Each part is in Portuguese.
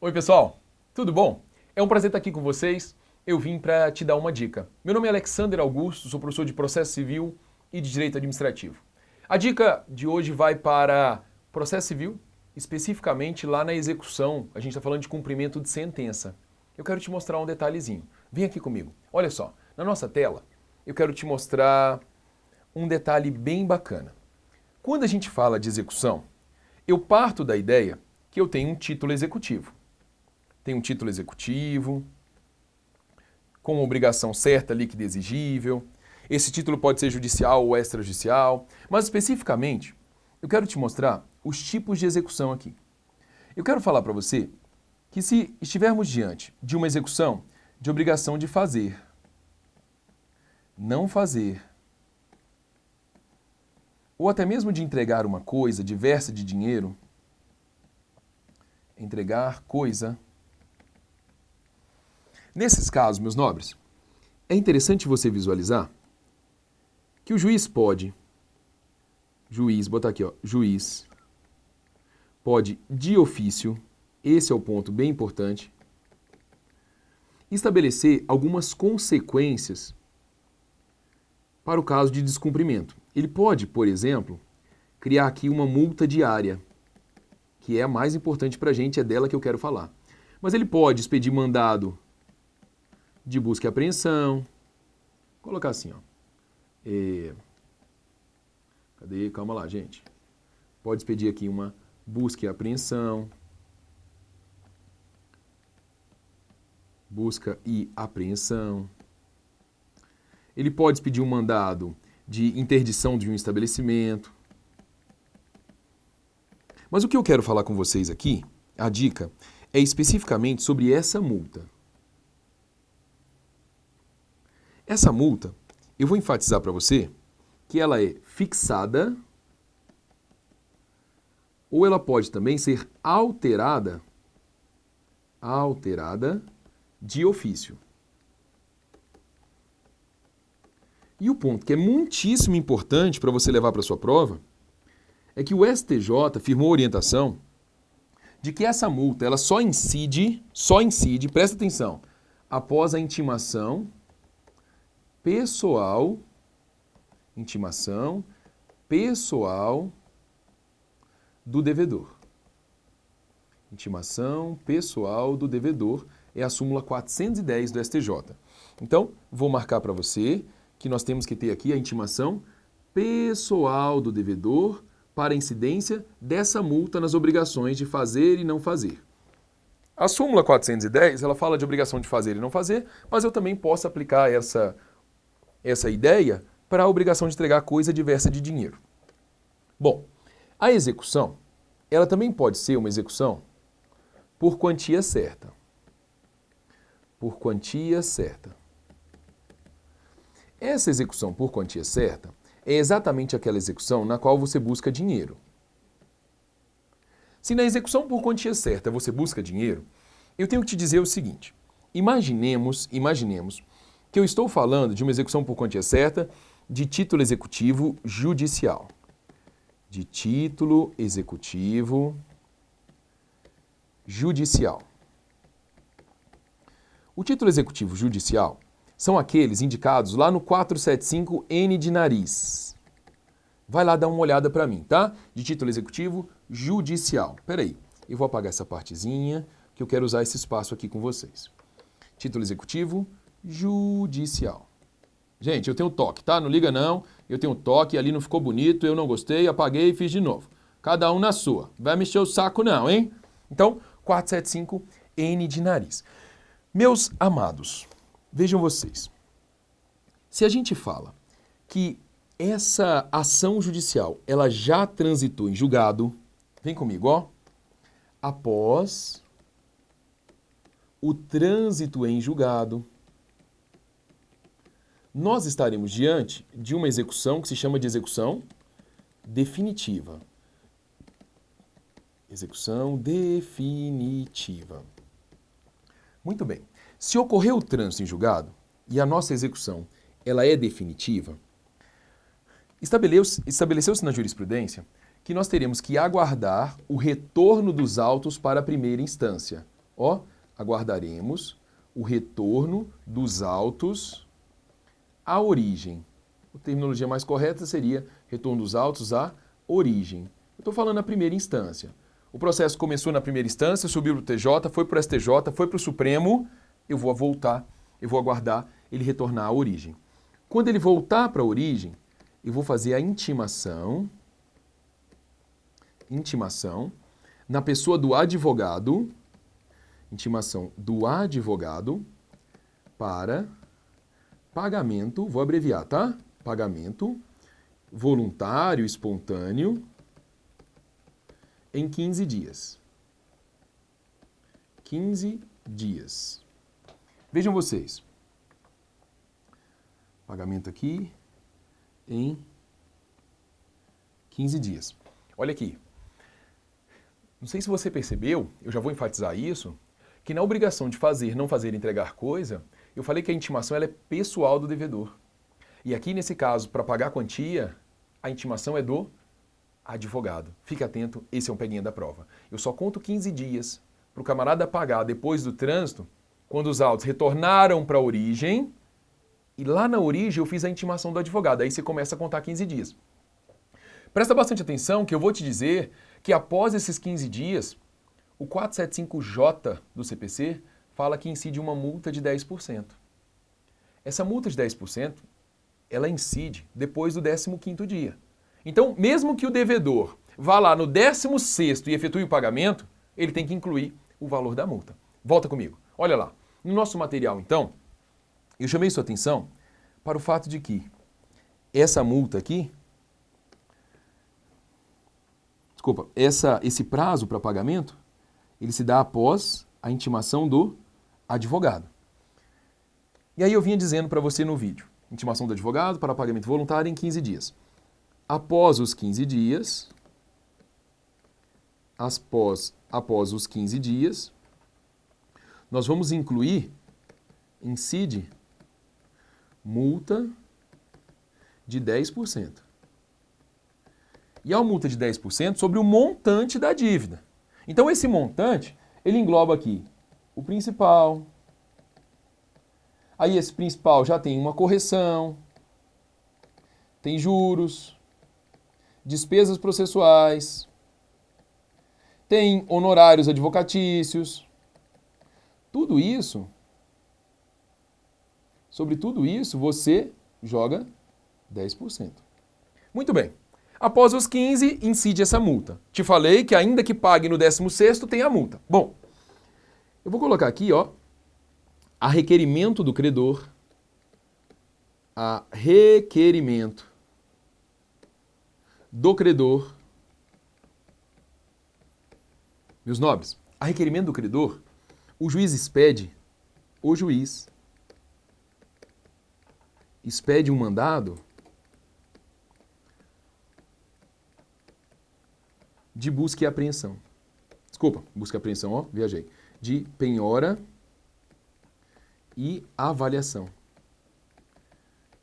Oi pessoal, tudo bom? É um prazer estar aqui com vocês. Eu vim para te dar uma dica. Meu nome é Alexander Augusto, sou professor de Processo Civil e de Direito Administrativo. A dica de hoje vai para processo civil, especificamente lá na execução. A gente está falando de cumprimento de sentença. Eu quero te mostrar um detalhezinho. Vem aqui comigo. Olha só, na nossa tela eu quero te mostrar um detalhe bem bacana. Quando a gente fala de execução, eu parto da ideia que eu tenho um título executivo. Tem um título executivo, com obrigação certa, líquida e exigível. Esse título pode ser judicial ou extrajudicial, mas especificamente, eu quero te mostrar os tipos de execução aqui. Eu quero falar para você que se estivermos diante de uma execução de obrigação de fazer, não fazer, ou até mesmo de entregar uma coisa diversa de dinheiro, entregar coisa. Nesses casos, meus nobres, é interessante você visualizar que o juiz pode, botar aqui, ó, juiz, pode de ofício, esse é o ponto bem importante, estabelecer algumas consequências para o caso de descumprimento. Ele pode, por exemplo, criar aqui uma multa diária, que é a mais importante para a gente, é dela que eu quero falar. Mas ele pode expedir mandado de busca e apreensão. Vou colocar assim, ó. Cadê? Calma lá, gente. Pode expedir aqui uma busca e apreensão. Busca e apreensão. Ele pode expedir um mandado de interdição de um estabelecimento. Mas o que eu quero falar com vocês aqui, a dica, é especificamente sobre essa multa. Essa multa, eu vou enfatizar para você que ela é fixada ou ela pode também ser alterada de ofício. E o ponto que é muitíssimo importante para você levar para a sua prova é que o STJ firmou a orientação de que essa multa ela só incide, presta atenção, após a intimação pessoal do devedor. Intimação pessoal do devedor é a súmula 410 do STJ. Então, vou marcar para você que nós temos que ter aqui a intimação pessoal do devedor para a incidência dessa multa nas obrigações de fazer e não fazer. A súmula 410, ela fala de obrigação de fazer e não fazer, mas eu também posso aplicar essa ideia para a obrigação de entregar coisa diversa de dinheiro. Bom, a execução, ela também pode ser uma execução por quantia certa. Por quantia certa. Essa execução por quantia certa é exatamente aquela execução na qual você busca dinheiro. Se na execução por quantia certa você busca dinheiro, eu tenho que te dizer o seguinte, imaginemos que eu estou falando de uma execução por quantia certa de título executivo judicial. De título executivo judicial. O título executivo judicial são aqueles indicados lá no 475N de nariz. Vai lá dar uma olhada para mim, tá? De título executivo judicial. Peraí, eu vou apagar essa partezinha que eu quero usar esse espaço aqui com vocês. Título executivo judicial. Gente, eu tenho toque, tá? Não liga não. Eu tenho toque, ali não ficou bonito, eu não gostei, apaguei e fiz de novo. Cada um na sua. Vai mexer o saco não, hein? Então, 475N de nariz. Meus amados, vejam vocês. Se a gente fala que essa ação judicial, ela já transitou em julgado, vem comigo, ó. Após o trânsito em julgado, nós estaremos diante de uma execução que se chama de execução definitiva. Execução definitiva. Muito bem. Se ocorreu o trânsito em julgado e a nossa execução ela é definitiva, estabeleceu-se na jurisprudência que nós teremos que aguardar o retorno dos autos para a primeira instância. Ó, aguardaremos o retorno dos autos à origem. A terminologia mais correta seria retorno dos autos à origem. Eu estou falando na primeira instância. O processo começou na primeira instância, subiu para o TJ, foi para o STJ, foi para o Supremo, eu vou voltar, eu vou aguardar ele retornar à origem. Quando ele voltar para a origem, eu vou fazer a intimação na pessoa do advogado, intimação do advogado para pagamento, vou abreviar, tá? Pagamento voluntário, espontâneo, em 15 dias. 15 dias. Vejam vocês. Pagamento aqui em 15 dias. Olha aqui. Não sei se você percebeu, eu já vou enfatizar isso, que na obrigação de fazer, não fazer, entregar coisa, eu falei que a intimação ela é pessoal do devedor. E aqui, nesse caso, para pagar a quantia, a intimação é do advogado. Fique atento, esse é um peguinha da prova. Eu só conto 15 dias para o camarada pagar depois do trânsito, quando os autos retornaram para a origem, e lá na origem eu fiz a intimação do advogado. Aí você começa a contar 15 dias. Presta bastante atenção que eu vou te dizer que após esses 15 dias, o 475J do CPC fala que incide uma multa de 10%. Essa multa de 10%, ela incide depois do 15º dia. Então, mesmo que o devedor vá lá no 16º e efetue o pagamento, ele tem que incluir o valor da multa. Volta comigo. Olha lá. No nosso material, então, eu chamei sua atenção para o fato de que essa multa aqui, esse prazo para pagamento, ele se dá após a intimação do advogado. E aí eu vinha dizendo para você no vídeo, intimação do advogado para pagamento voluntário em 15 dias. Após os 15 dias, após os 15 dias, nós vamos incluir, incide, multa de 10%. E é uma multa de 10% sobre o montante da dívida. Então esse montante, ele engloba aqui o principal. Aí esse principal já tem uma correção, tem juros, despesas processuais, tem honorários advocatícios. Tudo isso, sobre tudo isso, você joga 10%. Muito bem. Após os 15, incide essa multa. Te falei que ainda que pague no 16º, tem a multa. Bom, eu vou colocar aqui, ó, a requerimento do credor, a requerimento do credor. Meus nobres, a requerimento do credor, o juiz expede um mandado de busca e apreensão. Desculpa, busca e apreensão, ó, viajei. De penhora e avaliação.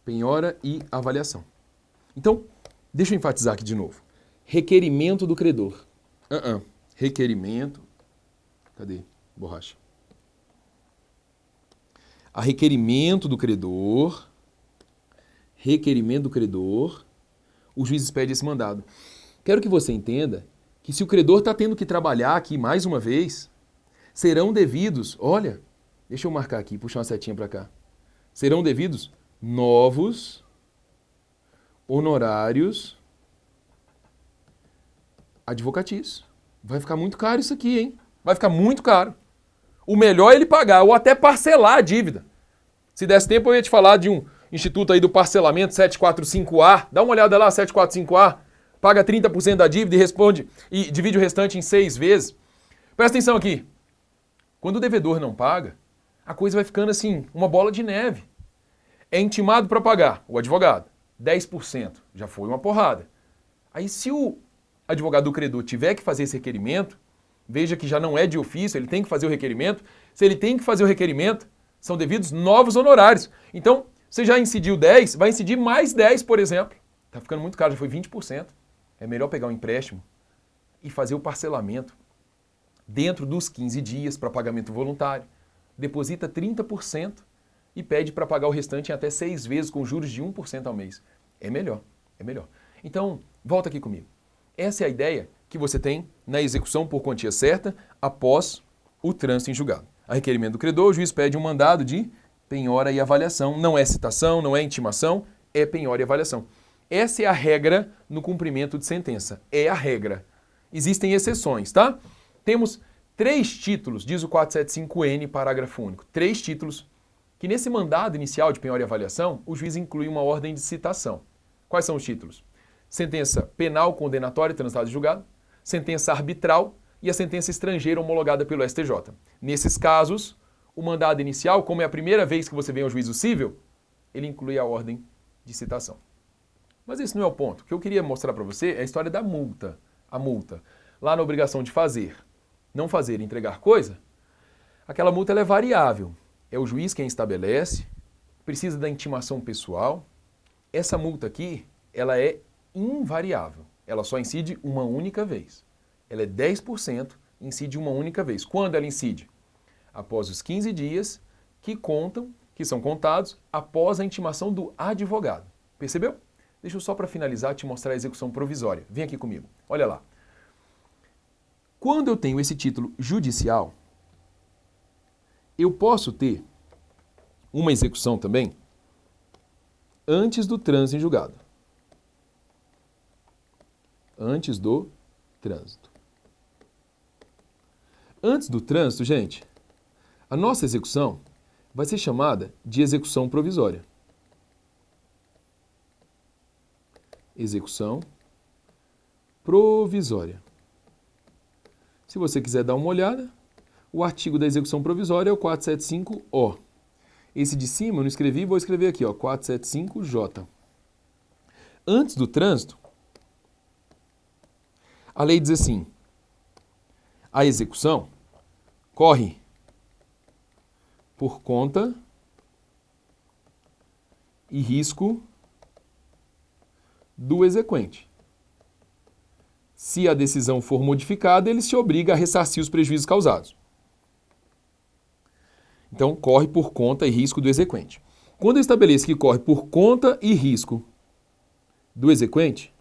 Penhora e avaliação. Então, deixa eu enfatizar aqui de novo. Requerimento do credor. Requerimento. Cadê? Borracha. A requerimento do credor, o juiz expede esse mandado. Quero que você entenda que se o credor está tendo que trabalhar aqui mais uma vez, serão devidos, olha, deixa eu marcar aqui, puxar uma setinha para cá. Serão devidos novos honorários advocatícios. Vai ficar muito caro isso aqui, hein? Vai ficar muito caro. O melhor é ele pagar ou até parcelar a dívida. Se desse tempo eu ia te falar de um instituto aí do parcelamento 745A. Dá uma olhada lá, 745A. Paga 30% da dívida e divide o restante em 6 vezes. Presta atenção aqui. Quando o devedor não paga, a coisa vai ficando assim, uma bola de neve. É intimado para pagar o advogado. 10%. Já foi uma porrada. Aí se o advogado do credor tiver que fazer esse requerimento, veja que já não é de ofício, ele tem que fazer o requerimento. Se ele tem que fazer o requerimento, são devidos novos honorários. Então, você já incidiu 10, vai incidir mais 10, por exemplo. Está ficando muito caro, já foi 20%. É melhor pegar um empréstimo e fazer o parcelamento dentro dos 15 dias para pagamento voluntário, deposita 30% e pede para pagar o restante em até 6 vezes com juros de 1% ao mês. É melhor, é melhor. Então, volta aqui comigo. Essa é a ideia que você tem na execução por quantia certa após o trânsito em julgado. A requerimento do credor, o juiz pede um mandado de penhora e avaliação. Não é citação, não é intimação, é penhora e avaliação. Essa é a regra no cumprimento de sentença. É a regra. Existem exceções, tá? Temos 3 títulos, diz o 475N, parágrafo único. 3 títulos que nesse mandado inicial de penhora e avaliação, o juiz inclui uma ordem de citação. Quais são os títulos? Sentença penal condenatória transitada em julgado, sentença arbitral e a sentença estrangeira homologada pelo STJ. Nesses casos, o mandado inicial, como é a primeira vez que você vem ao juízo cível, ele inclui a ordem de citação. Mas esse não é o ponto. O que eu queria mostrar para você é a história da multa. A multa. Lá na obrigação de fazer, não fazer e entregar coisa, aquela multa ela é variável. É o juiz quem estabelece, precisa da intimação pessoal. Essa multa aqui, ela é invariável. Ela só incide uma única vez. Ela é 10%, incide uma única vez. Quando ela incide? Após os 15 dias que são contados após a intimação do advogado. Percebeu? Deixa eu só para finalizar te mostrar a execução provisória. Vem aqui comigo. Olha lá. Quando eu tenho esse título judicial, eu posso ter uma execução também antes do trânsito em julgado. Antes do trânsito. Antes do trânsito, gente, a nossa execução vai ser chamada de execução provisória. Execução provisória. Se você quiser dar uma olhada, o artigo da execução provisória é o 475-O. Esse de cima eu não escrevi, vou escrever aqui, ó, 475-J. Antes do trânsito, a lei diz assim: a execução corre por conta e risco do exequente. Se a decisão for modificada, ele se obriga a ressarcir os prejuízos causados. Então, corre por conta e risco do exequente. Quando eu estabeleço que corre por conta e risco do exequente,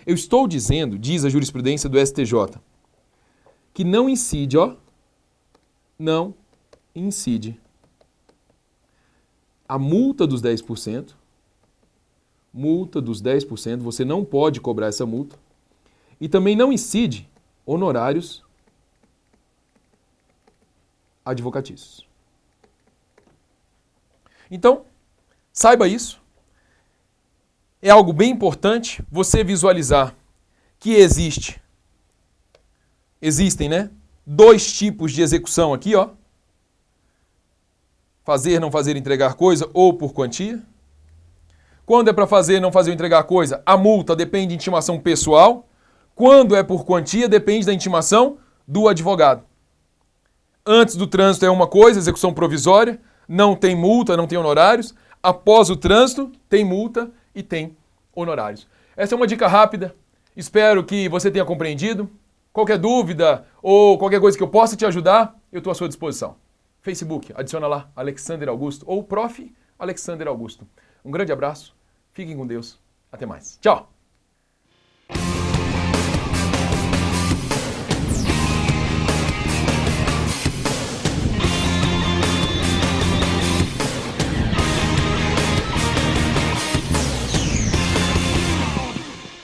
eu estou dizendo, diz a jurisprudência do STJ, que não incide, ó, não incide a multa dos 10%, você não pode cobrar essa multa, e também não incide honorários advocatícios. Então, saiba isso. É algo bem importante você visualizar que existem, né, 2 tipos de execução aqui, ó. Fazer, não fazer, entregar coisa ou por quantia. Quando é para fazer, não fazer ou entregar coisa, a multa depende de intimação pessoal. Quando é por quantia, depende da intimação do advogado. Antes do trânsito é uma coisa, execução provisória, não tem multa, não tem honorários. Após o trânsito, tem multa e tem honorários. Essa é uma dica rápida. Espero que você tenha compreendido. Qualquer dúvida ou qualquer coisa que eu possa te ajudar, eu estou à sua disposição. Facebook, adiciona lá, Alexander Augusto ou Prof. Alexander Augusto. Um grande abraço, fiquem com Deus, até mais. Tchau!